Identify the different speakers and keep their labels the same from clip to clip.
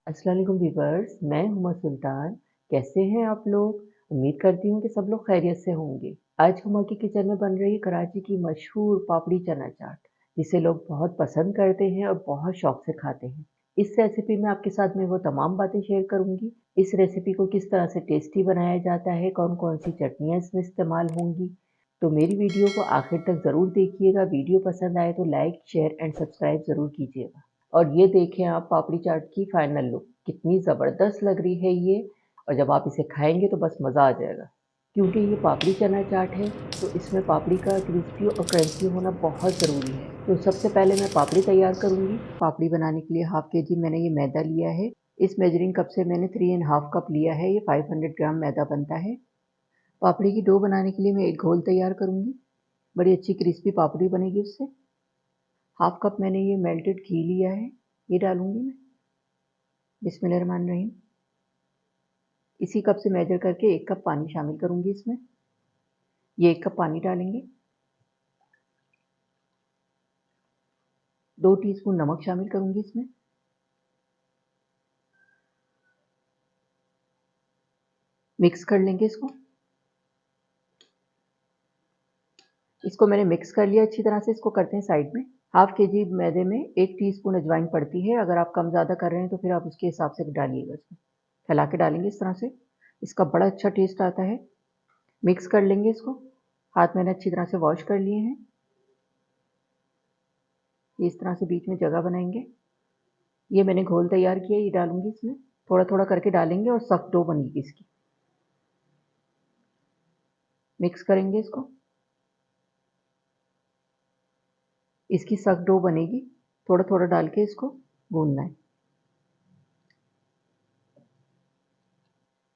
Speaker 1: अस्सलाम वालेकुम व्यूअर्स, मैं हुमा सुल्तान। कैसे हैं आप लोग? उम्मीद करती हूँ कि सब लोग खैरियत से होंगे। आज हुमा की किचन में बन रही है कराची की मशहूर पापड़ी चना चाट, जिसे लोग बहुत पसंद करते हैं और बहुत शौक से खाते हैं। इस रेसिपी में आपके साथ मैं वो तमाम बातें शेयर करूंगी। इस रेसिपी को किस तरह से टेस्टी बनाया जाता है, कौन कौन सी चटनियाँ इसमें इस्तेमाल होंगी। तो मेरी वीडियो को आखिर तक ज़रूर देखिएगा। वीडियो पसंद आए तो लाइक, शेयर एंड सब्सक्राइब ज़रूर कीजिएगा। और ये देखें आप पापड़ी चाट की फाइनल लुक, कितनी ज़बरदस्त लग रही है ये। और जब आप इसे खाएंगे तो बस मज़ा आ जाएगा। क्योंकि ये पापड़ी चना चाट है तो इसमें पापड़ी का क्रिस्पी और क्रंची होना बहुत ज़रूरी है। तो सबसे पहले मैं पापड़ी तैयार करूँगी। पापड़ी बनाने के लिए हाफ के जी मैंने ये मैदा लिया है। इस मेजरिंग कप से मैंने 3.5 कप लिया है। ये 500 ग्राम मैदा बनता है। पापड़ी की डो बनाने के लिए मैं एक घोल तैयार करूँगी। बड़ी अच्छी क्रिस्पी पापड़ी बनेगी उससे। हाफ कप मैंने ये मेल्टेड घी लिया है, ये डालूंगी मैं। बिस्मिल्लाहिर्रहमानिर्रहीम। इसी कप से मेजर करके 1 कप पानी शामिल करूंगी इसमें। ये 1 कप पानी डालेंगे। 2 टीस्पून नमक शामिल करूंगी इसमें। मिक्स कर लेंगे इसको। इसको मैंने मिक्स कर लिया अच्छी तरह से। इसको करते हैं साइड में। हाफ के जी मैदे में 1 टीस्पून अजवाइन पड़ती है। अगर आप कम ज़्यादा कर रहे हैं तो फिर आप उसके हिसाब से डालिएगा इसमें। फैला के डालेंगे इस तरह से। इसका बड़ा अच्छा टेस्ट आता है। मिक्स कर लेंगे इसको। हाथ मैंने अच्छी तरह से वॉश कर लिए हैं। इस तरह से बीच में जगह बनाएंगे। ये मैंने घोल तैयार किया, ये डालूंगी इसमें। थोड़ा थोड़ा करके डालेंगे और सख्त डो बनेगी इसकी। मिक्स करेंगे इसको। इसकी सख्त डो बनेगी। थोड़ा थोड़ा डाल के इसको गूंदना है।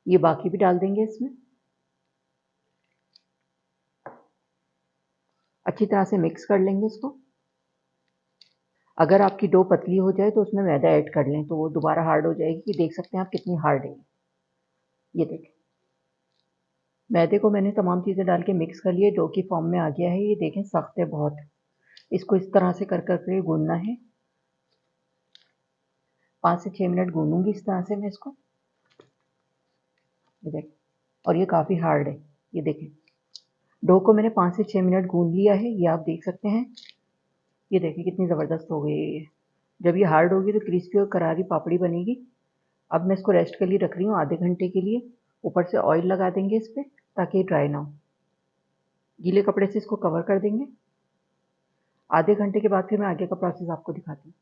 Speaker 1: ये बाकी भी डाल देंगे इसमें। अच्छी तरह से मिक्स कर लेंगे इसको। अगर आपकी डो पतली हो जाए तो उसमें मैदा ऐड कर लें, तो वो दोबारा हार्ड हो जाएगी। देख सकते हैं आप कितनी हार्ड है। ये देखें, मैदे को मैंने तमाम चीज़ें डाल के मिक्स कर लिया, डो की फॉर्म में आ गया है। ये देखें, सख्त है बहुत। इसको इस तरह से कर करके गूंदना है। 5 से 6 मिनट गूंदूंगी इस तरह से मैं इसको। ये देखें, और ये काफ़ी हार्ड है। ये देखें, डो को मैंने 5 से 6 मिनट गूंद लिया है। ये आप देख सकते हैं। ये देखिए कितनी ज़बरदस्त हो गई है ये। जब ये हार्ड होगी तो क्रिस्पी और करारी पापड़ी बनेगी। अब मैं इसको रेस्ट के लिए रख रही हूँ आधे घंटे के लिए। ऊपर से ऑयल लगा देंगे इस पर, ताकि ये ड्राई ना हो। गीले कपड़े से इसको कवर कर देंगे। आधे घंटे के बाद फिर मैं आगे का प्रोसेस आपको दिखाती हूँ।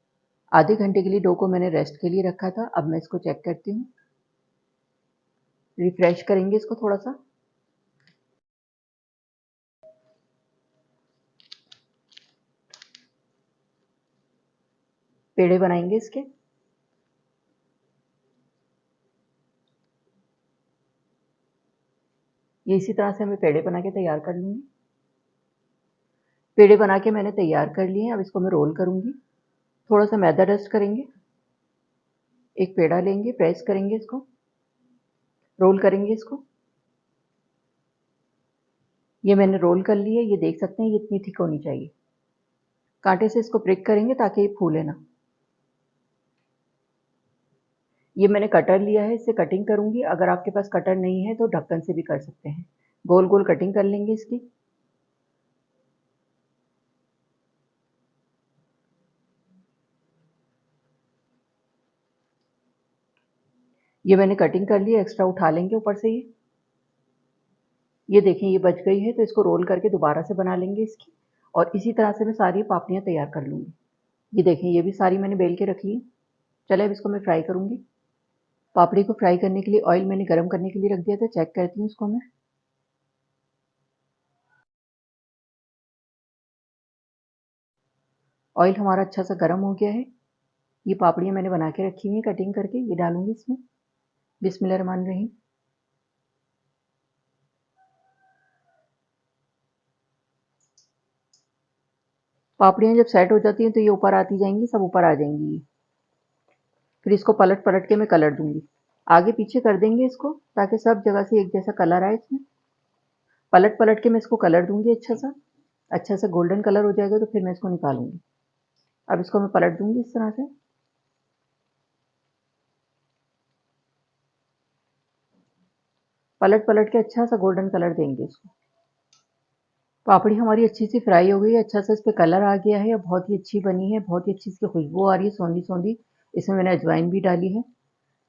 Speaker 1: आधे घंटे के लिए डो को मैंने रेस्ट के लिए रखा था। अब मैं इसको चेक करती हूँ। रिफ्रेश करेंगे इसको थोड़ा सा। पेड़े बनाएंगे इसके। ये इसी तरह से मैं पेड़े बना के तैयार कर लूँगी। पेड़े बना के मैंने तैयार कर लिए हैं। अब इसको मैं रोल करूँगी। थोड़ा सा मैदा डस्ट करेंगे। एक पेड़ा लेंगे, प्रेस करेंगे इसको, रोल करेंगे इसको। ये मैंने रोल कर ली है। ये देख सकते हैं, ये इतनी थिक होनी चाहिए। कांटे से इसको प्रिक करेंगे ताकि ये फूले ना। ये मैंने कटर लिया है, इससे कटिंग करूंगी। अगर आपके पास कटर नहीं है तो ढक्कन से भी कर सकते हैं। गोल गोल कटिंग कर लेंगे इसकी। ये मैंने कटिंग कर ली है, एक्स्ट्रा उठा लेंगे ऊपर से ये देखें, ये बच गई है तो इसको रोल करके दोबारा से बना लेंगे इसकी। और इसी तरह से मैं सारी पापड़ियाँ तैयार कर लूँगी। ये देखें, ये भी सारी मैंने बेल के रखी है। चले अब इसको मैं फ्राई करूँगी। पापड़ी को फ्राई करने के लिए ऑयल मैंने गर्म करने के लिए रख दिया था। चेक करती हूँ इसको मैं। ऑयल हमारा अच्छा सा गर्म हो गया है। ये पापड़ियाँ मैंने बना के रखी हुई हैं कटिंग करके, ये डालूंगी इसमें। बिस्मिल्लाहिर्रहमानिर्रहीम। पापड़ियाँ जब सेट हो जाती हैं तो ये ऊपर आती जाएंगी, सब ऊपर आ जाएंगी ये। फिर इसको पलट पलट के मैं कलर दूंगी। आगे पीछे कर देंगे इसको, ताकि सब जगह से एक जैसा कलर आए इसमें। पलट पलट के मैं इसको कलर दूंगी अच्छा सा गोल्डन कलर हो जाएगा तो फिर मैं इसको निकालूंगी। अब इसको मैं पलट दूंगी इस तरह से। पलट पलट के अच्छा सा गोल्डन कलर देंगे इसको। पापड़ी हमारी अच्छी सी फ्राई हो गई है, अच्छा सा इस पे कलर आ गया है, बहुत ही अच्छी बनी है, बहुत ही अच्छी इसकी खुशबू आ रही है, सौंधी सौंधी। इसमें मैंने अजवाइन भी डाली है।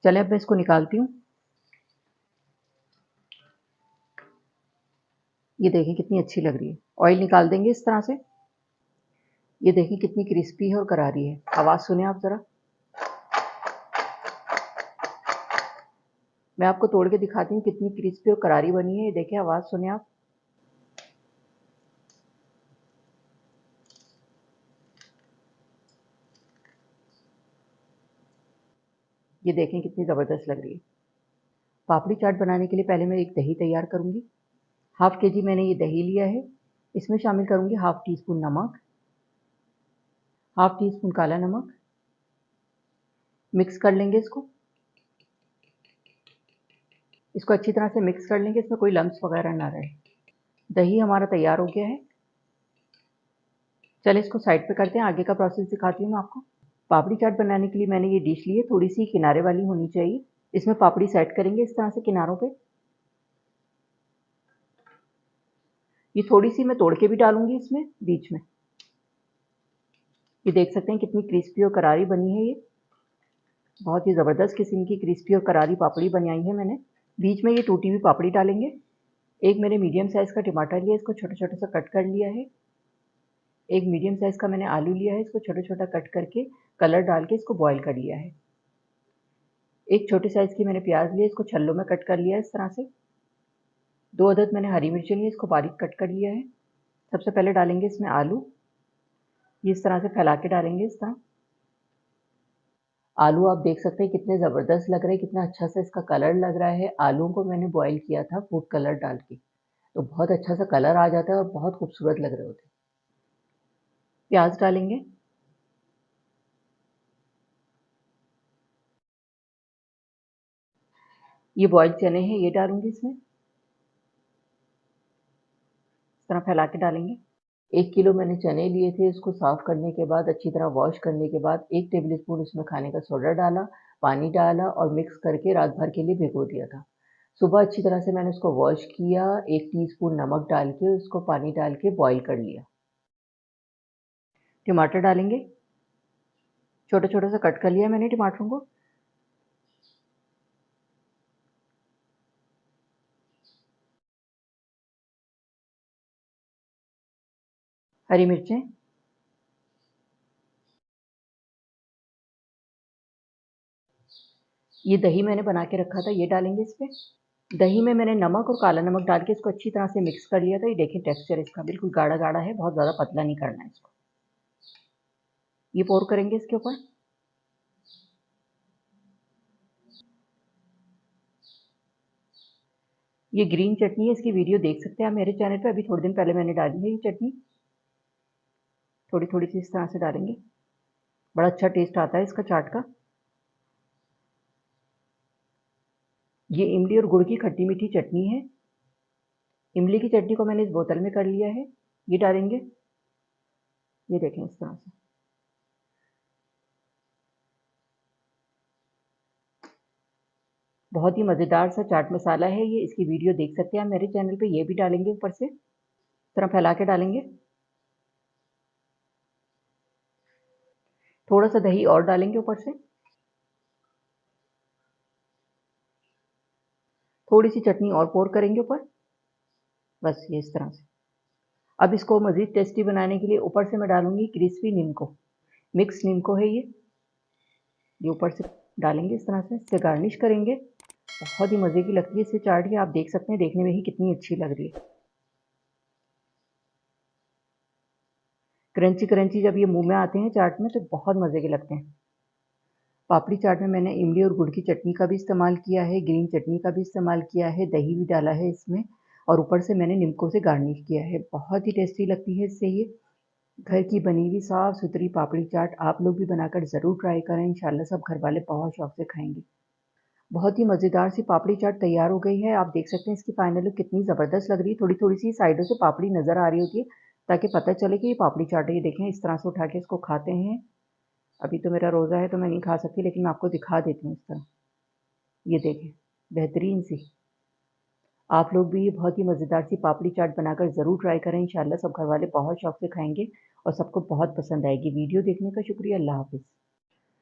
Speaker 1: चले अब मैं इसको निकालती हूँ। ये देखें कितनी अच्छी लग रही है। ऑयल निकाल देंगे इस तरह से। ये देखें कितनी क्रिस्पी है और करारी है। आवाज़ सुने आप ज़रा। मैं आपको तोड़ के दिखाती हूँ कितनी क्रिस्पी और करारी बनी है। ये देखें, आवाज़ सुने आप। ये देखें कितनी ज़बरदस्त लग रही है। पापड़ी चाट बनाने के लिए पहले मैं एक दही तैयार करूँगी। हाफ़ केजी मैंने ये दही लिया है। इसमें शामिल करूँगी हाफ़ टी स्पून नमक, हाफ़ टी स्पून काला नमक। मिक्स कर लेंगे इसको। इसको अच्छी तरह से मिक्स कर लेंगे, इसमें कोई लम्स वगैरह ना रहे। दही हमारा तैयार हो गया है। चलिए इसको साइड पे करते हैं, आगे का प्रोसेस दिखाती हूँ मैं आपको। पापड़ी चाट बनाने के लिए मैंने ये डिश ली है, थोड़ी सी किनारे वाली होनी चाहिए। इसमें पापड़ी सेट करेंगे इस तरह से किनारों पे। ये थोड़ी सी मैं तोड़ के भी डालूंगी इसमें बीच में। ये देख सकते हैं कितनी क्रिस्पी और करारी बनी है ये। बहुत ही ज़बरदस्त किस्म की क्रिस्पी और करारी पापड़ी बनाई है मैंने। बीच में ये टूटी हुई पापड़ी डालेंगे। एक मैंने मीडियम साइज़ का टमाटर लिया, इसको छोटा-छोटा सा कट कर लिया है। एक मीडियम साइज़ का मैंने आलू लिया है, इसको छोटा-छोटा कट करके कलर डाल के इसको बॉयल कर लिया है। एक छोटे साइज़ की मैंने प्याज लिया, इसको छल्लों में कट कर लिया है इस तरह से। 2 अदद मैंने हरी मिर्ची ली, इसको बारीक कट कर लिया है। सबसे पहले डालेंगे इसमें आलू। ये इस तरह से फैला के डालेंगे इस तरह। आलू आप देख सकते हैं कितने ज़बरदस्त लग रहे हैं, कितना अच्छा सा इसका कलर लग रहा है। आलूओं को मैंने बॉयल किया था फूड कलर डाल के, तो बहुत अच्छा सा कलर आ जाता है और बहुत खूबसूरत लग रहे होते हैं। प्याज डालेंगे। ये बॉइल्ड चने हैं, ये डालूँगी इसमें। इस तरह फैला के डालेंगे। 1 किलो मैंने चने लिए थे, इसको साफ़ करने के बाद, अच्छी तरह वॉश करने के बाद 1 टेबल स्पून इसमें खाने का सोडा डाला, पानी डाला और मिक्स करके रात भर के लिए भिगो दिया था। सुबह अच्छी तरह से मैंने उसको वॉश किया, 1 टीस्पून नमक डाल के उसको पानी डाल के बॉयल कर लिया। टमाटर डालेंगे। छोटा-छोटा सा कट कर लिया मैंने टमाटरों को। हरी मिर्चें। ये दही मैंने बना के रखा था, ये डालेंगे इस पे। दही में मैंने नमक और काला नमक डाल के इसको अच्छी तरह से मिक्स कर लिया था। ये देखिए टेक्सचर इसका बिल्कुल गाढ़ा-गाढ़ा है, बहुत ज़्यादा पतला नहीं करना है इसको। ये पोर करेंगे इसके ऊपर। ये ग्रीन चटनी है, इसकी वीडियो देख सकते हैं आप मेरे चैनल पे, अभी थोड़े दिन पहले मैंने डाली है ये चटनी। थोड़ी-थोड़ी सी इस तरह से डालेंगे, बड़ा अच्छा टेस्ट आता है इसका चाट का। ये इमली और गुड़ की खट्टी-मीठी चटनी है। इमली की चटनी को मैंने इस बोतल में कर लिया है, ये डालेंगे। ये देखें इस तरह से। बहुत ही मज़ेदार सा चाट मसाला है ये, इसकी वीडियो देख सकते हैं आप मेरे चैनल पे, ये भी डालेंगे ऊपर से। इस तरह फैला के डालेंगे। थोड़ा सा दही और डालेंगे ऊपर से। थोड़ी सी चटनी और पोर करेंगे ऊपर। बस ये इस तरह से। अब इसको मज़ीद टेस्टी बनाने के लिए ऊपर से मैं डालूँगी क्रिस्पी नीमको। मिक्स नीमको है ये ऊपर से डालेंगे इस तरह से, इससे गार्निश करेंगे। बहुत ही मज़े की लगती है इससे चाट, ये आप देख सकते हैं, देखने में ही कितनी अच्छी लग रही है। क्रंची-क्रंची जब ये मुँह में आते हैं चाट में तो बहुत मज़े के लगते हैं। पापड़ी चाट में मैंने इमली और गुड़ की चटनी का भी इस्तेमाल किया है, ग्रीन चटनी का भी इस्तेमाल किया है, दही भी डाला है इसमें और ऊपर से मैंने नीमको से गार्निश किया है। बहुत ही टेस्टी लगती है इससे ये। घर की बनी हुई साफ़-सुथरी पापड़ी चाट आप लोग भी बनाकर ज़रूर ट्राई करें, इंशाल्लाह सब घरवाले बहुत शौक से खाएँगे। बहुत ही मज़ेदार सी पापड़ी चाट तैयार हो गई है। आप देख सकते हैं इसकी फाइनल लुक कितनी ज़बरदस्त लग रही है। थोड़ी-थोड़ी सी साइडों से पापड़ी नज़र आ रही होती है, ताकि पता चले कि ये पापड़ी चाट है। ये देखें इस तरह से उठा के इसको खाते हैं। अभी तो मेरा रोज़ा है तो मैं नहीं खा सकती, लेकिन मैं आपको दिखा देती हूँ इस तरह। ये देखें, बेहतरीन सी। आप लोग भी ये बहुत ही मज़ेदार सी पापड़ी चाट बनाकर ज़रूर ट्राई करें। इंशाल्लाह सब घरवाले बहुत शौक से खाएँगे और सबको बहुत पसंद आएगी। वीडियो देखने का शुक्रिया। अल्लाह हाफ़िज़।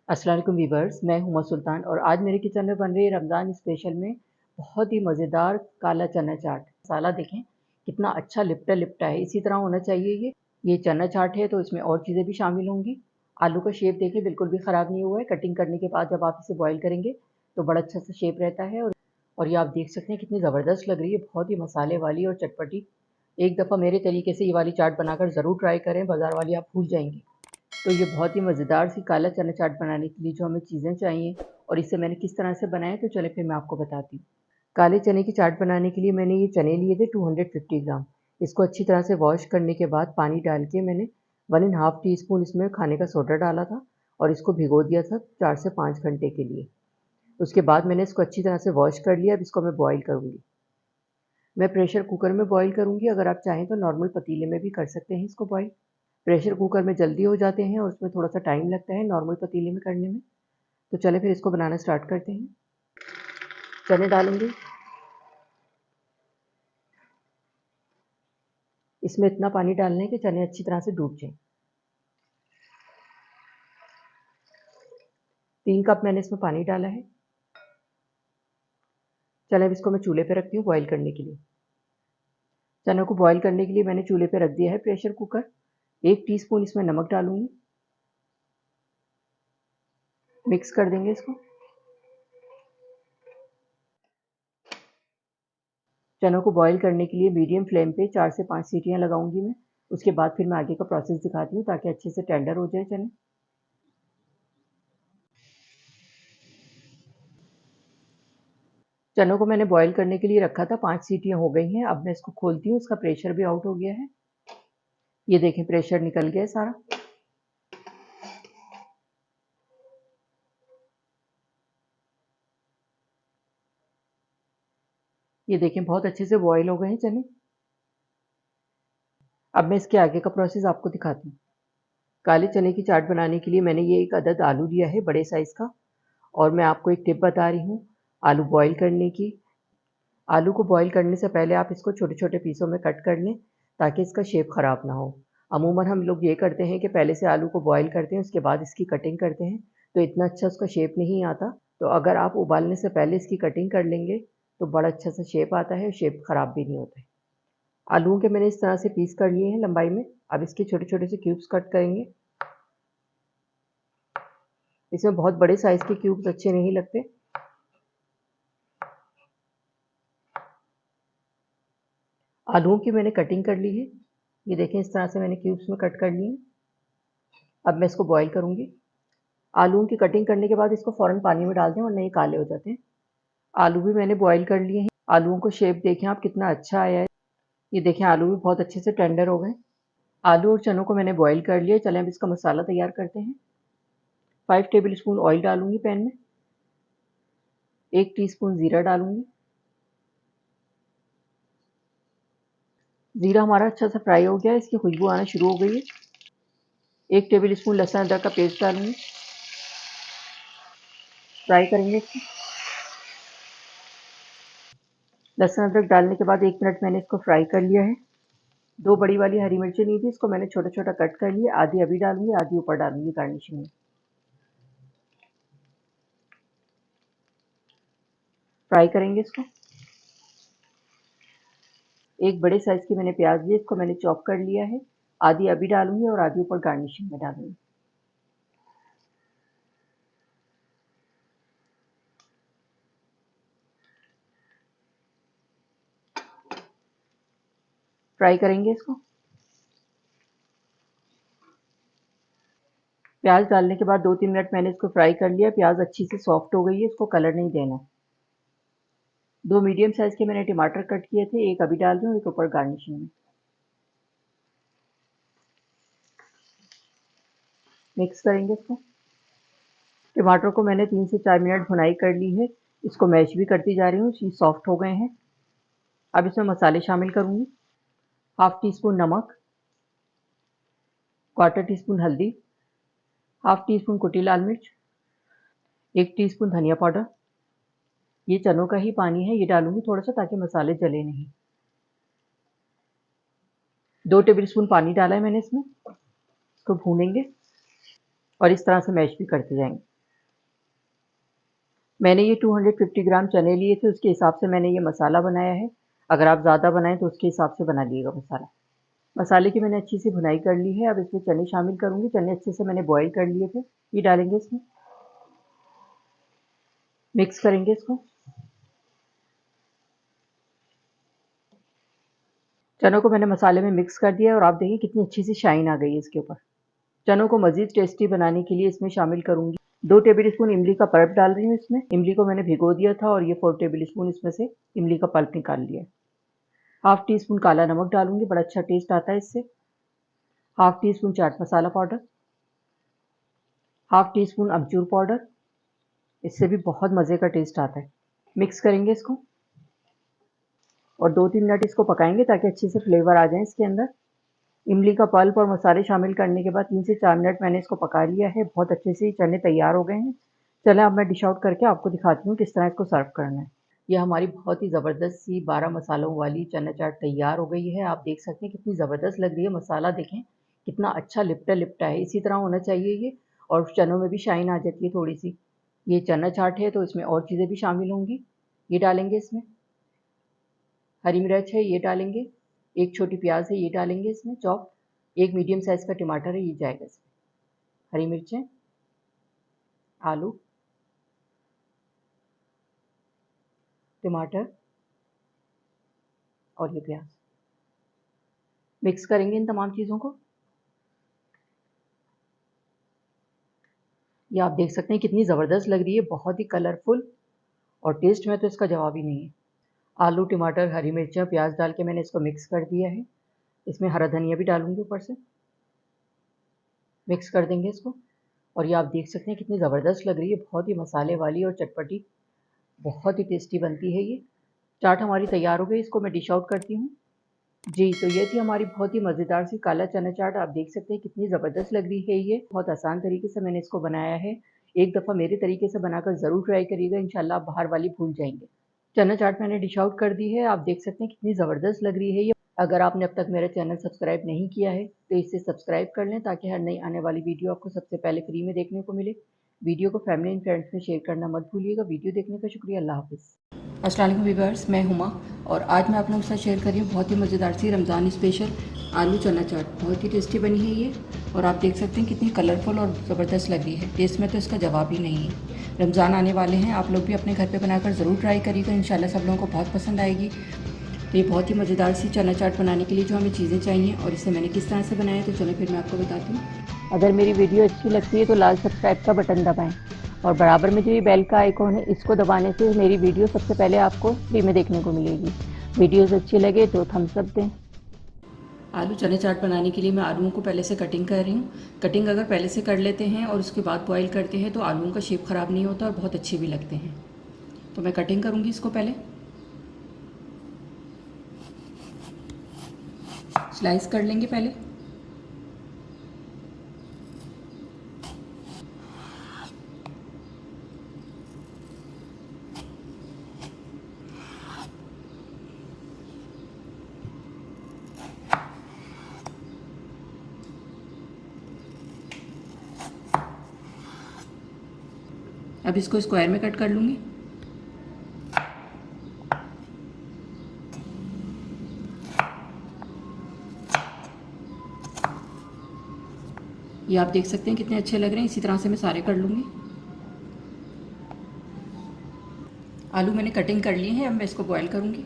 Speaker 1: अस्सलाम वालेकुम वीवर्स, मैं हुमा सुल्तान और आज मेरे किचन में बन रही है रमज़ान स्पेशल में बहुत ही मज़ेदार काला चना चाट। मसाला देखें कितना अच्छा लिपटा-लिपटा है, इसी तरह होना चाहिए ये। ये चना चाट है तो इसमें और चीज़ें भी शामिल होंगी। आलू का शेप देखिए बिल्कुल भी ख़राब नहीं हुआ है। कटिंग करने के बाद जब आप इसे बॉयल करेंगे तो बड़ा अच्छा सा शेप रहता है और ये आप देख सकते हैं कितनी ज़बरदस्त लग रही है, बहुत ही मसाले वाली और चटपटी। एक दफ़ा मेरे तरीके से ये वाली चाट बनाकर ज़रूर ट्राई करें, बाज़ार वाली आप भूल जाएँगे। तो ये बहुत ही मज़ेदार सी काला चना चाट बनाने के लिए जो हमें चीज़ें चाहिए और इसे मैंने किस तरह से बनाया तो चलिए फिर मैं आपको बताती हूँ। काले चने की चाट बनाने के लिए मैंने ये चने लिए थे 250 ग्राम। इसको अच्छी तरह से वॉश करने के बाद पानी डाल के मैंने 1½ टीस्पून इसमें खाने का सोडा डाला था और इसको भिगो दिया था 4 से 5 घंटे के लिए। उसके बाद मैंने इसको अच्छी तरह से वॉश कर लिया। अब इसको मैं बॉयल करूँगी। मैं प्रेशर कुकर में बॉयल करूँगी, अगर आप चाहें तो नॉर्मल पतीले में भी कर सकते हैं इसको बॉयल। प्रेशर कुकर में जल्दी हो जाते हैं और उसमें थोड़ा-सा टाइम लगता है नॉर्मल पतीले में करने में। तो चलें फिर इसको बनाना स्टार्ट करते हैं। चने डालूँगी। इसमें इतना पानी डालना है कि चने अच्छी तरह से डूब जाएँ। 3 कप मैंने इसमें पानी डाला है। चलें अब इसको मैं चूल्हे पे रखती हूँ बॉयल करने के लिए। चनों को बॉयल करने के लिए मैंने चूल्हे पे रख दिया है प्रेशर कुकर। 1 टीस्पून इसमें नमक डालूँगी। मिक्स कर देंगे इसको। चनों को बॉयल करने के लिए मीडियम फ्लेम पे 4 से 5 सीटियाँ लगाऊँगी मैं। उसके बाद फिर मैं आगे का प्रोसेस दिखाती हूँ ताकि अच्छे से टेंडर हो जाए चने। चनों को मैंने बॉयल करने के लिए रखा था, 5 सीटियाँ हो गई हैं। अब मैं इसको खोलती हूँ, इसका प्रेशर भी आउट हो गया है। ये देखें प्रेशर निकल गया है सारा। ये देखें बहुत अच्छे से बॉयल हो गए हैं चने। अब मैं इसके आगे का प्रोसेस आपको दिखाती हूँ। काले चने की चाट बनाने के लिए मैंने ये 1 अदद आलू लिया है बड़े साइज़ का और मैं आपको एक टिप बता रही हूँ आलू बॉयल करने की। आलू को बॉयल करने से पहले आप इसको छोटे-छोटे पीसों में कट कर लें ताकि इसका शेप ख़राब ना हो। अमूमन हम लोग ये करते हैं कि पहले से आलू को बॉयल करते हैं, उसके बाद इसकी कटिंग करते हैं, तो इतना अच्छा उसका शेप नहीं आता। तो अगर आप उबालने से पहले इसकी कटिंग कर लेंगे, तो बड़ा अच्छा सा शेप आता है, शेप ख़राब भी नहीं होता है। आलूओं के मैंने इस तरह से पीस कर लिए हैं लंबाई में। अब इसके छोटे-छोटे से क्यूब्स कट करेंगे। इसमें बहुत बड़े साइज़ के क्यूब्स अच्छे नहीं लगते। आलूओं की मैंने कटिंग कर ली है। ये देखें इस तरह से मैंने क्यूब्स में कट कर लिए हैं। अब मैं इसको बॉयल करूँगी। आलूओं की कटिंग करने के बाद इसको फ़ौरन पानी में डाल दें वरना ये काले हो जाते हैं। आलू भी मैंने बॉयल कर लिए हैं। आलूओं को शेप देखें आप कितना अच्छा आया है। ये देखें आलू भी बहुत अच्छे से टेंडर हो गए। आलू और चनों को मैंने बॉयल कर लिया। चलें अब इसका मसाला तैयार करते हैं। 5 टेबल स्पून ऑयल डालूँगी पैन में। 1 टीस्पून ज़ीरा डालूँगी। ज़ीरा हमारा अच्छा सा फ्राई हो गया है, इसकी खुशबू आना शुरू हो गई है। 1 टेबल स्पून लहसुन अदरक का पेस्ट डालूँगी। फ्राई करेंगे इसको। लहसुन अदरक डालने के बाद 1 मिनट मैंने इसको फ्राई कर लिया है। 2 बड़ी वाली हरी मिर्चें ली थी, इसको मैंने छोटा-छोटा कट कर लिया। आधी अभी डालूँगी, आधी ऊपर डालूँगी गार्निशिंग में। फ्राई करेंगे इसको। एक बड़े साइज़ की मैंने प्याज़ ली, इसको मैंने चॉप कर लिया है। आधी अभी डालूँगी और आधी ऊपर गार्निशिंग में डालूँगी। फ्राई करेंगे इसको। प्याज़ डालने के बाद 2-3 मिनट मैंने इसको फ्राई कर लिया। प्याज़ अच्छी से सॉफ्ट हो गई है, इसको कलर नहीं देना। 2 मीडियम साइज़ के मैंने टमाटर कट किए थे, एक अभी डाल रही हूँ, एक ऊपर गार्निशिंग में। मिक्स करेंगे इसको। टमाटर को मैंने 3 से 4 मिनट भुनाई कर ली है। इसको मैश भी करती जा रही हूँ, ये सॉफ्ट हो गए हैं। अब इसमें मसाले शामिल करूँगी। हाफ़ टी स्पून नमक, क्वार्टर टी स्पून हल्दी, हाफ़ टी स्पून कुटी लाल मिर्च, 1 टीस्पून धनिया पाउडर, ये चनों का ही पानी है, ये डालूँगी थोड़ा-सा ताकि मसाले जले नहीं। 2 टेबलस्पून पानी डाला है मैंने इसमें, इसको भूनेंगे और इस तरह से मैश भी करते जाएँगे। मैंने ये 250 ग्राम चने लिए थे, उसके हिसाब से मैंने ये मसाला बनाया है। अगर आप ज़्यादा बनाएँ तो उसके हिसाब से बना लीजिएगा मसाला। मसाले की मैंने अच्छी सी भुनाई कर ली है, अब इसमें चने शामिल करूँगी। चने अच्छे से मैंने बॉयल कर लिए थे, ये डालेंगे इसमें। मिक्स करेंगे इसको। चनों को मैंने मसाले में मिक्स कर दिया है और आप देखिए कितनी अच्छी सी शाइन आ गई है इसके ऊपर। चनों को मज़ीद टेस्टी बनाने के लिए इसमें शामिल करूँगी 2 टेबलस्पून इमली का पल्प डाल रही हूँ इसमें। इमली को मैंने भिगो दिया था और ये 4 टेबलस्पून इसमें से इमली का पल्प निकाल लिया है। हाफ़ टी स्पून काला नमक डालूँगी, बड़ा अच्छा टेस्ट आता है इससे। Half tea spoon chaat masala powder, half tea spoon अमचूर पाउडर, इससे भी बहुत मज़े का टेस्ट आता है। मिक्स करेंगे इसको और 2-3 मिनट इसको पकाएंगे ताकि अच्छे से फ्लेवर आ जाए इसके अंदर। इमली का पल्प और मसाले शामिल करने के बाद 3 से 4 मिनट मैंने इसको पका लिया है। बहुत अच्छे से चने तैयार हो गए हैं। चलें अब मैं डिश आउट करके आपको दिखाती हूँ किस तरह इसको सर्व करना है। ये हमारी बहुत ही ज़बरदस्त सी 12 मसालों वाली चना चाट तैयार हो गई है। आप देख सकते हैं कितनी ज़बरदस्त लग रही है। मसाला देखें कितना अच्छा लिपटा-लिपटा है। इसी तरह होना चाहिए ये और चनों में भी शाइन आ जाती है थोड़ी-सी। ये चना चाट है तो इसमें और चीज़ें भी शामिल होंगी। ये डालेंगे इसमें। हरी मिर्च है ये डालेंगे। 1 छोटी प्याज़ है ये डालेंगे इसमें चॉप। 1 मीडियम साइज़ का टमाटर है ये जाएगा इसमें। हरी मिर्चें, आलू, टमाटर और ये प्याज़। मिक्स करेंगे इन तमाम चीज़ों को। ये आप देख सकते हैं कितनी ज़बरदस्त लग रही है, बहुत ही कलरफुल और टेस्ट में तो इसका जवाब ही नहीं है। आलू, टमाटर, हरी मिर्चें, प्याज़ डाल के मैंने इसको मिक्स कर दिया है। इसमें हरा धनिया भी डालूँगी ऊपर से। मिक्स कर देंगे इसको और ये आप देख सकते हैं कितनी ज़बरदस्त लग रही है, बहुत ही मसाले वाली और चटपटी, बहुत ही टेस्टी बनती है ये। चाट हमारी तैयार हो गई, इसको मैं डिश आउट करती हूँ। जी, तो ये थी हमारी बहुत ही मज़ेदार सी काला चना चाट। आप देख सकते हैं कितनी ज़बरदस्त लग रही है ये। बहुत आसान तरीके से मैंने इसको बनाया है। एक दफ़ा मेरे तरीके से बनाकर ज़रूर ट्राई करिएगा, इंशाल्लाह आप बाहर वाली भूल जाएँगे। चना चाट मैंने डिश आउट कर दी है। आप देख सकते हैं कितनी ज़बरदस्त लग रही है ये। अगर आपने अब तक मेरा चैनल सब्सक्राइब नहीं किया है, तो इसे सब्सक्राइब कर लें ताकि हर नई आने वाली वीडियो आपको सबसे पहले फ्री में देखने को मिले। वीडियो को फैमिली एंड फ्रेंड्स में शेयर करना मत भूलिएगा। वीडियो देखने का शुक्रिया। अल्लाह हाफ़िज़। अस्सलाम वालेकुम व्यूअर्स, मैं हुमा और आज मैं आप लोगों के साथ शेयर कर रही हूँ बहुत ही मज़ेदार सी रमज़ान स्पेशल आलू चना चाट। बहुत ही टेस्टी बनी है ये और आप देख सकते हैं कितनी कलरफुल और ज़बरदस्त लग रही है। टेस्ट में तो इसका जवाब ही नहीं है। रमज़ान आने वाले हैं, आप लोग भी अपने घर पे बनाकर ज़रूर ट्राई करिएगा, इंशाल्लाह सब लोगों को बहुत पसंद आएगी। तो ये बहुत ही मज़ेदार सी चना चाट बनाने के लिए जो हमें चीज़ें चाहिए और इसे मैंने किस तरह से बनाया, तो चलो फिर मैं आपको बताती हूँ। अगर मेरी वीडियो अच्छी लगती है तो लाल सब्सक्राइब का बटन दबाएं और बराबर में जो ये बेल का आइकॉन है इसको दबाने से मेरी वीडियो सबसे पहले आपको फ्री में देखने को मिलेगी। वीडियोस अच्छी लगे तो थम्स अप दें। आलू चने चाट बनाने के लिए मैं आलूओं को पहले से कटिंग कर रही हूँ। कटिंग अगर पहले से कर लेते हैं और उसके बाद बॉईल करते हैं तो आलूओं का शेप ख़राब नहीं होता और बहुत अच्छे भी लगते हैं। तो मैं कटिंग करूँगी इसको पहले। स्लाइस कर लेंगे पहले। अब इसको स्क्वायर में कट कर लूँगी। ये आप देख सकते हैं कितने अच्छे लग रहे हैं। इसी तरह से मैं सारे कर लूँगी। आलू मैंने कटिंग कर लिए हैं, अब मैं इसको बॉईल करूँगी।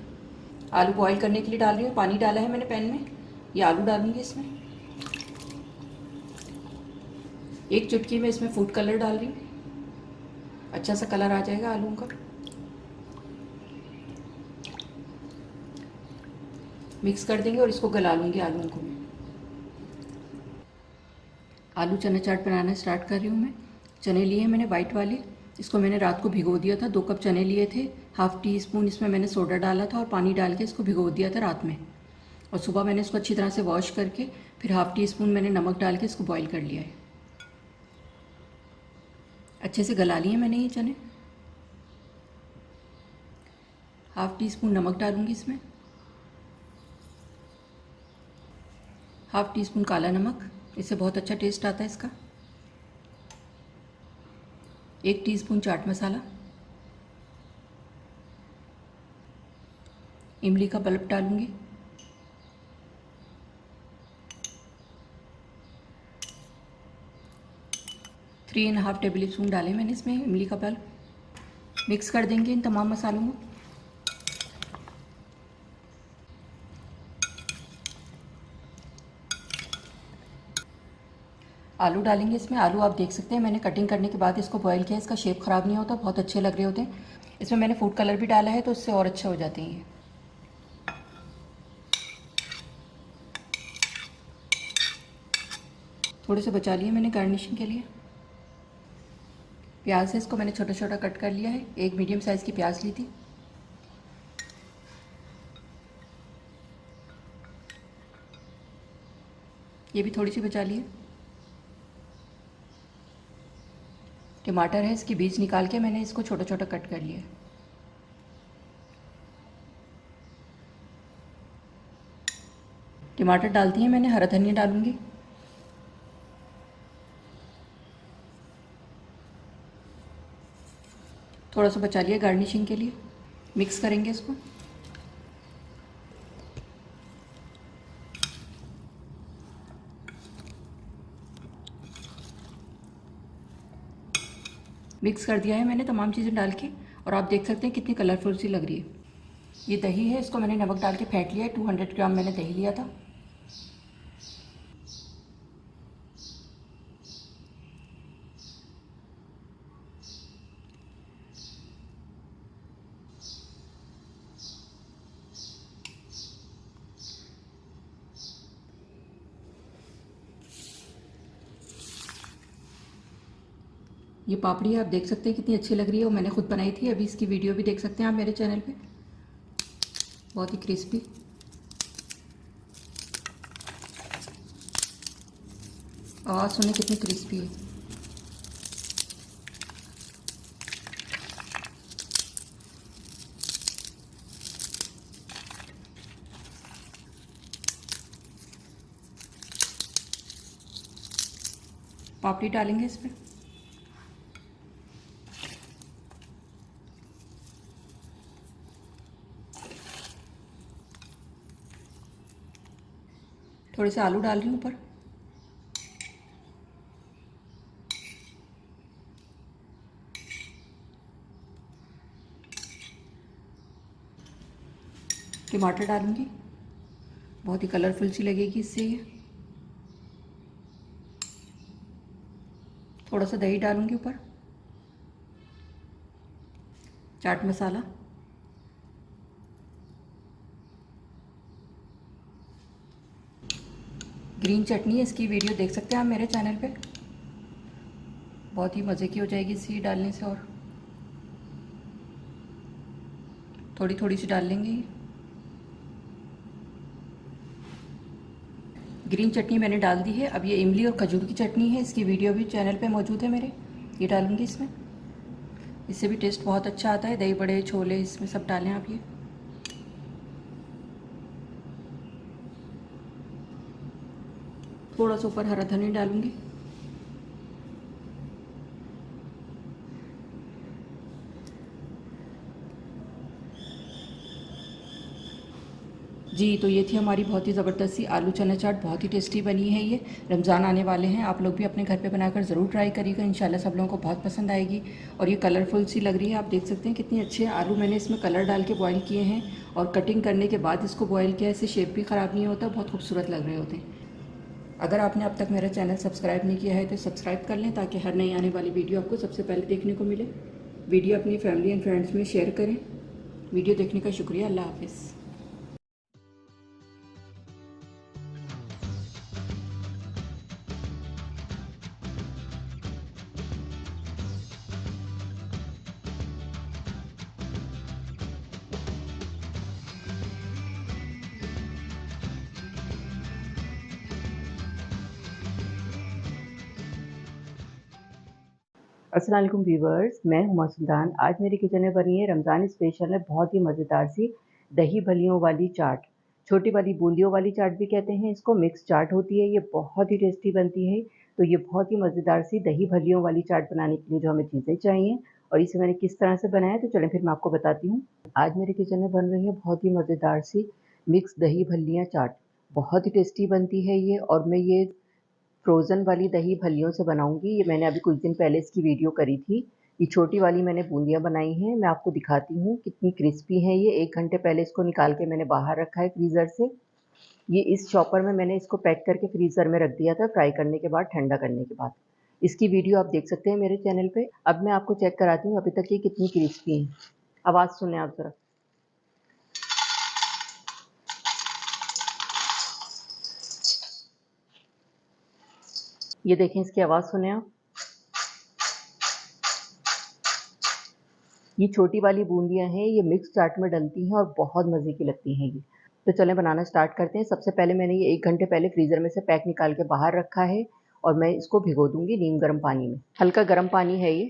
Speaker 1: आलू बॉईल करने के लिए डाल रही हूँ, पानी डाला है मैंने पैन में। ये आलू डालूँगी इसमें। एक चुटकी में इसमें फूड कलर डाल रही हूँ, अच्छा सा कलर आ जाएगा आलूओं का। मिक्स कर देंगे और इसको गला लूँगी आलूओं को। आलू चना चाट बनाना स्टार्ट कर रही हूँ मैं। चने लिए हैं मैंने वाइट वाले, इसको मैंने रात को भिगो दिया था। 2 कप चने लिए थे। हाफ़ टी स्पून इसमें मैंने सोडा डाला था और पानी डाल के इसको भिगो दिया था रात में। और सुबह मैंने इसको अच्छी तरह से वॉश करके फिर हाफ़ टी स्पून मैंने नमक डाल के इसको बॉईल कर लिया है। अच्छे से गला लिए मैंने ये चने।
Speaker 2: हाफ़ टी स्पून नमक डालूँगी इसमें, हाफ़ टी स्पून काला नमक, इससे बहुत अच्छा टेस्ट आता है इसका, 1 टीस्पून चाट मसाला, इमली का पल्प डालूँगी, 3½ टेबल स्पून डाले मैंने इसमें इमली का पल्प। मिक्स कर देंगे इन तमाम मसालों को। आलू डालेंगे इसमें। आलू आप देख सकते हैं मैंने कटिंग करने के बाद इसको बॉयल किया, इसका शेप ख़राब नहीं होता, बहुत अच्छे लग रहे होते हैं। इसमें मैंने फूड कलर भी डाला है तो इससे और अच्छा हो जाते हैं ये। थोड़े से बचा लिए मैंने गार्निशिंग के लिए। प्याज है, इसको मैंने छोटा छोटा कट कर लिया है। एक मीडियम साइज़ की प्याज ली थी। ये भी थोड़ी सी बचा लिए। टमाटर है, इसकी बीज निकाल के मैंने इसको छोटा छोटा कट कर लिया है। टमाटर डालती हैं मैंने, हरा धनिया डालूंगी, थोड़ा सा बचा लिया गार्निशिंग के लिए। मिक्स करेंगे इसको। मिक्स कर दिया है मैंने तमाम चीज़ें डाल के, और आप देख सकते हैं कितनी कलरफुल सी लग रही है। ये दही है, इसको मैंने नमक डाल के फेंट लिया है। 200 ग्राम मैंने दही लिया था। ये पापड़ी आप देख सकते हैं कितनी अच्छी लग रही है, वो मैंने खुद बनाई थी। अभी इसकी वीडियो भी देख सकते हैं आप मेरे चैनल पे। बहुत ही क्रिस्पी। आवाज़ सुने कितनी क्रिस्पी है। पापड़ी डालेंगे इसमें। थोड़े से आलू डाल रही हूँ ऊपर। टमाटर डालूंगी, बहुत ही कलरफुल सी लगेगी इससे ये। थोड़ा सा दही डालूंगी ऊपर। चाट मसाला, ग्रीन चटनी है, इसकी वीडियो देख सकते हैं आप मेरे चैनल पे। बहुत ही मज़े की हो जाएगी इसी डालने से। और थोड़ी थोड़ी सी डाल लेंगे। ग्रीन चटनी मैंने डाल दी है। अब ये इमली और खजूर की चटनी है, इसकी वीडियो भी चैनल पे मौजूद है मेरे। ये डालूंगी इसमें, इससे भी टेस्ट बहुत अच्छा आता है। दही बड़े, छोले, इसमें सब डालें आप ये। थोड़ा सा ऊपर हरा धनिया डालूंगी। जी, तो ये थी हमारी बहुत ही ज़बरदस्त सी आलू चना चाट। बहुत ही टेस्टी बनी है ये। रमज़ान आने वाले हैं, आप लोग भी अपने घर पे बनाकर ज़रूर ट्राई करिएगा। इंशाल्लाह सब लोगों को बहुत पसंद आएगी। और ये कलरफुल सी लग रही है, आप देख सकते हैं कितनी अच्छे आलू मैंने इसमें कलर डाल के बॉयल किए हैं, और कटिंग करने के बाद इसको बॉयल किया है। इससे शेप भी ख़राब नहीं होता, बहुत खूबसूरत लग रहे होते हैं। अगर आपने अब तक मेरा चैनल सब्सक्राइब नहीं किया है तो सब्सक्राइब कर लें, ताकि हर नई आने वाली वीडियो आपको सबसे पहले देखने को मिले। वीडियो अपनी फैमिली एंड फ्रेंड्स में शेयर करें। वीडियो देखने का शुक्रिया। अल्लाह हाफिज़।
Speaker 1: अस्सलाम वालेकुम व्यूवर्स, मैं हुमा सुल्तान। आज मेरे किचन में बनी है रमज़ान स्पेशल है बहुत ही मज़ेदार सी दही भल्लियों वाली चाट। छोटी वाली बूंदियों वाली चाट भी कहते हैं इसको, मिक्स चाट होती है ये, बहुत ही टेस्टी बनती है। तो ये बहुत ही मज़ेदार सी दही भल्लियों वाली चाट बनाने के लिए जो हमें चीज़ें चाहिए और इसे मैंने किस तरह से बनाया तो चलें फिर मैं आपको बताती हूँ। आज मेरे किचन में बन रही है बहुत ही मज़ेदार सी मिक्स दही भल्लियाँ चाट। बहुत ही टेस्टी बनती है ये और मैं ये फ्रोज़न वाली दही भल्लियों से बनाऊँगी। ये मैंने अभी कुछ दिन पहले इसकी वीडियो करी थी। ये छोटी वाली मैंने बूंदियाँ बनाई हैं, मैं आपको दिखाती हूँ कितनी क्रिस्पी हैं ये। 1 घंटे पहले इसको निकाल के मैंने बाहर रखा है फ्रीज़र से। ये इस चॉपर में मैंने इसको पैक करके फ्रीज़र में रख दिया था फ्राई करने के बाद, ठंडा करने के बाद। इसकी वीडियो आप देख सकते हैं मेरे चैनल पे। अब मैं आपको चेक कराती हूँ अभी तक ये कितनी क्रिस्पी हैं। आवाज़ सुनें आप ज़रा। ये देखें, इसकी आवाज़ सुनें आप। ये छोटी वाली बूंदियाँ हैं, ये मिक्स चाट में डलती हैं और बहुत मज़े की लगती हैं ये। तो चलें बनाना स्टार्ट करते हैं। सबसे पहले मैंने ये 1 घंटे पहले फ्रीज़र में से पैक निकाल के बाहर रखा है और मैं इसको भिगो दूँगी नीम गर्म पानी में। हल्का गर्म पानी है ये,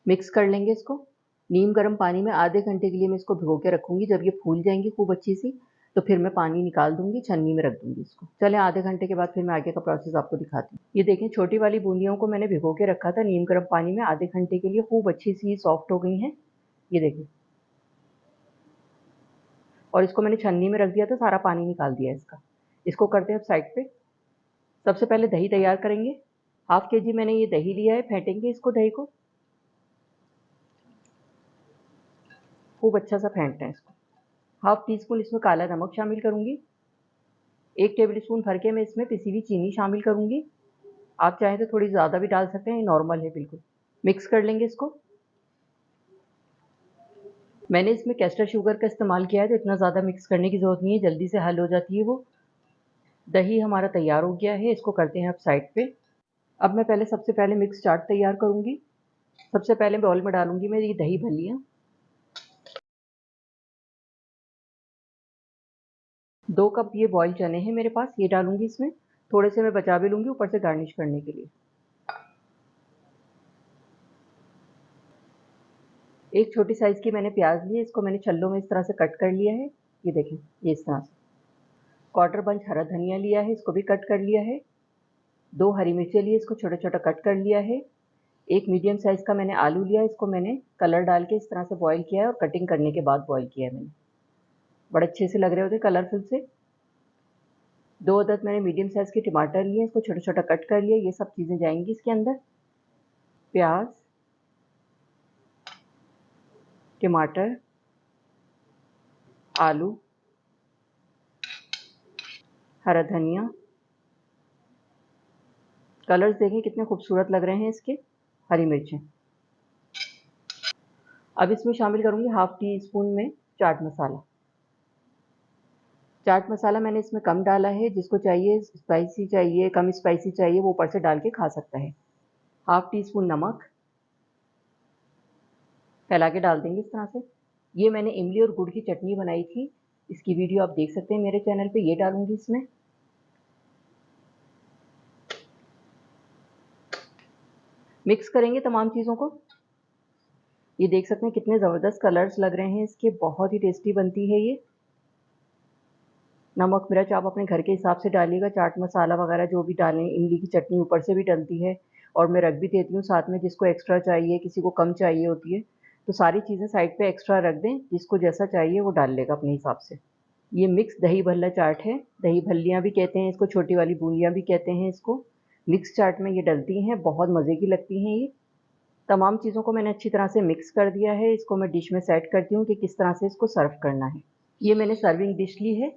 Speaker 1: मिक्स कर लेंगे इसको। नीम गर्म पानी में आधे घंटे के लिए मैं इसको भिगो के रखूँगी। जब ये फूल जाएँगी खूब अच्छी सी, तो फिर मैं पानी निकाल दूँगी, छन्नी में रख दूँगी इसको। चलें आधे घंटे के बाद फिर मैं आगे का प्रोसेस आपको दिखाती हूँ। ये देखें, छोटी वाली बूंदियों को मैंने भिगो के रखा था नीम गर्म पानी में आधे घंटे के लिए, खूब अच्छी सी सॉफ्ट हो गई हैं। ये देखिए, और इसको मैंने छन्नी में रख दिया था, सारा पानी निकाल दिया इसका। इसको करते हैं अब साइड पे। सबसे पहले दही तैयार करेंगे। हाफ केजी मैंने ये दही लिया है, फेंटेंगे इसको दही को। खूब अच्छा सा फेंटना है इसको। हाफ टी स्पून इसमें काला नमक शामिल करूँगी। 1 टेबल स्पून भर के मैं इसमें पिसी हुई चीनी शामिल करूँगी। आप चाहें तो थोड़ी ज़्यादा भी डाल सकते हैं, ये नॉर्मल है बिल्कुल। मिक्स कर लेंगे इसको। मैंने इसमें कैस्टर शुगर का इस्तेमाल किया है, तो इतना ज़्यादा मिक्स करने की ज़रूरत नहीं है, जल्दी से हल हो जाती है वो। दही हमारा तैयार हो गया है, इसको करते हैं अब साइड पे। अब मैं सबसे पहले मिक्स चाट तैयार करूँगी। सबसे पहले बाउल में डालूँगी मैं ये दही भल्लियाँ। 2 कप ये बॉयल चने हैं मेरे पास, ये डालूँगी इसमें। थोड़े से मैं बचा भी लूँगी ऊपर से गार्निश करने के लिए। एक छोटी साइज़ की मैंने प्याज़ ली है, इसको मैंने छल्लों में इस तरह से कट कर लिया है। ये देखें, ये इस तरह से। क्वार्टर बंच हरा धनिया लिया है, इसको भी कट कर लिया है। 2 हरी मिर्चें ली, इसको छोटा-छोटा कट कर लिया है। एक मीडियम साइज़ का मैंने आलू लिया, इसको मैंने कलर डाल के इस तरह से बॉयल किया है और कटिंग करने के बाद बॉयल किया है मैंने। बड़े अच्छे से लग रहे होते हैं कलरफुल से। 2 अदद मैंने मीडियम साइज़ के टमाटर लिए, इसको छोटा-छोटा कट कर लिया। ये सब चीज़ें जाएँगी इसके अंदर। प्याज़, टमाटर, आलू, हरा धनिया। कलर्स देखें कितने खूबसूरत लग रहे हैं इसके। हरी मिर्चें। अब इसमें शामिल करूँगी हाफ टी स्पून में चाट मसाला। चाट मसाला मैंने इसमें कम डाला है, जिसको चाहिए स्पाइसी चाहिए, कम स्पाइसी चाहिए, वो ऊपर से डाल के खा सकता है। हाफ टी स्पून नमक फैला के डाल देंगे इस तरह से। ये मैंने इमली और गुड़ की चटनी बनाई थी, इसकी वीडियो आप देख सकते हैं मेरे चैनल पे, ये डालूँगी इसमें। मिक्स करेंगे तमाम चीज़ों को। ये देख सकते हैं कितने ज़बरदस्त कलर्स लग रहे हैं इसके, बहुत ही टेस्टी बनती है ये। नमक मिर्च आप अपने घर के हिसाब से डालिएगा, चाट मसाला वगैरह जो भी डालें, इमली की चटनी ऊपर से भी डलती है और मैं रख भी देती हूँ साथ में, जिसको एक्स्ट्रा चाहिए, किसी को कम चाहिए होती है, तो सारी चीज़ें साइड पे एक्स्ट्रा रख दें, जिसको जैसा चाहिए वो डाल लेगा अपने हिसाब से। ये मिक्स दही भल्ला चाट है, दही भल्लियाँ भी कहते हैं इसको, छोटी वाली बूंदियाँ भी कहते हैं इसको। मिक्स चाट में ये डलती हैं, बहुत मज़े की लगती हैं ये। तमाम चीज़ों को मैंने अच्छी तरह से मिक्स कर दिया है, इसको मैं डिश में सेट करती हूँ कि किस तरह से इसको सर्व करना है। ये मैंने सर्विंग डिश ली है,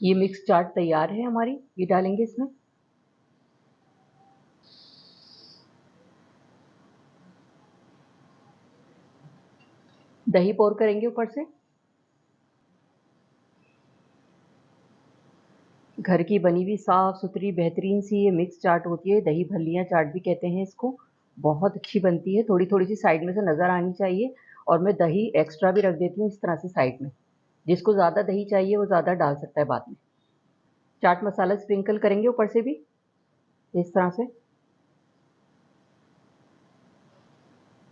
Speaker 1: ये मिक्स चाट तैयार है हमारी, ये डालेंगे इसमें। दही पोर करेंगे ऊपर से। घर की बनी हुई साफ़-सुथरी बेहतरीन सी ये मिक्स चाट होती है, दही भल्लियाँ चाट भी कहते हैं इसको। बहुत अच्छी बनती है, थोड़ी-थोड़ी सी साइड में से नज़र आनी चाहिए और मैं दही एक्स्ट्रा भी रख देती हूँ इस तरह से साइड में। जिसको ज़्यादा दही चाहिए वो ज़्यादा डाल सकता है बाद में। चाट मसाला स्प्रिंकल करेंगे ऊपर से भी, इस तरह से।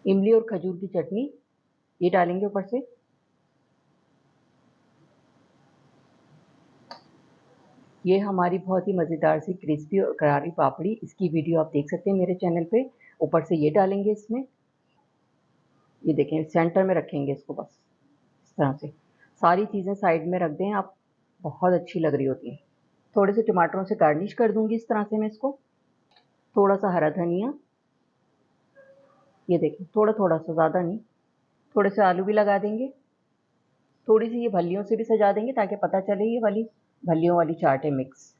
Speaker 1: इमली और खजूर की चटनी ये डालेंगे ऊपर से। ये हमारी बहुत ही मज़ेदार सी क्रिस्पी और करारी पापड़ी, इसकी वीडियो आप देख सकते हैं मेरे चैनल पे। ऊपर से ये डालेंगे इसमें। ये देखें सेंटर में रखेंगे इसको बस इस तरह से। सारी चीज़ें साइड में रख दें आप, बहुत अच्छी लग रही होती हैं। थोड़े से टमाटरों से गार्निश कर दूंगी इस तरह से मैं इसको। थोड़ा सा हरा धनिया, ये देखें थोड़ा थोड़ा सा, ज़्यादा नहीं। थोड़े से आलू भी लगा देंगे। थोड़ी सी ये भल्लियों से भी सजा देंगे ताकि पता चले ये वाली भल्लियों वाली चाट है मिक्स।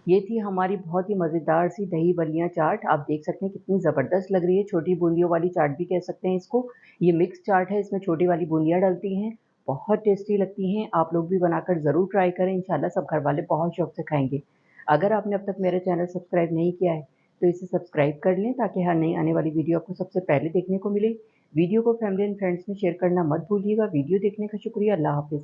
Speaker 1: ये थी हमारी बहुत ही मज़ेदार सी दही बल्लियाँ चाट। आप देख सकते हैं कितनी ज़बरदस्त लग रही है, छोटी बूंदियों वाली चाट भी कह सकते हैं इसको। ये मिक्स चाट है, इसमें छोटी वाली बूंदियाँ डलती हैं, बहुत टेस्टी लगती हैं। आप लोग भी बनाकर ज़रूर ट्राई करें, इंशाल्लाह सब घर वाले बहुत शौक से खाएंगे। अगर आपने अब तक मेरा चैनल सब्सक्राइब नहीं किया है तो इसे सब्सक्राइब कर लें ताकि हर नई आने वाली वीडियो आपको सबसे पहले देखने को मिले। वीडियो को फैमिली एंड फ्रेंड्स में शेयर करना मत भूलिएगा। वीडियो देखने का शुक्रिया। अल्लाह हाफिज़।